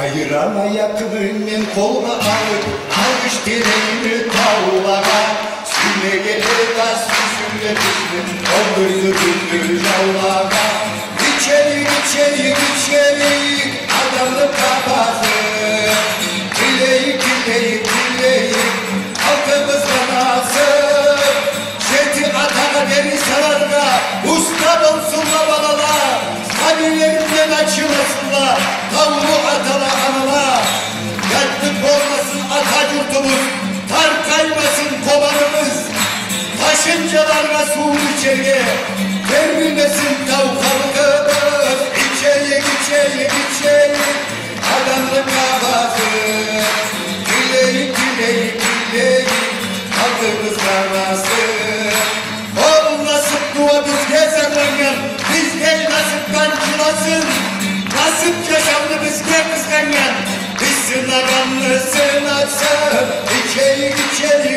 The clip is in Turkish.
Ayrana yakının koluna alıp almış direğini tavlara Sümeye evdas süsüyle düşmüş Ondurdu gündür yavlara İçeri içeri içeri adamlı kafası Dileyik dileyik dileyik halkımız kanası Şeti atana deri sararına usta olsun babalara Kalilerinden açılasınlar Tavlu atana anıla Yattık olmasın Atatürk'ümüz Tar kaymasın kovanımız Taşıncalarla su içeriye Vermesin tavuklarımız İçeri içeri içeri Adamlık kafası Dileyik dileyik dileyik Halkımız karması Oğlum nasip dua biz gezerlerken Biz gel nasipten çılasın Nasip yaşamlı biz gel kıskanken Biz sınaganlı sınatsın İçeri içeri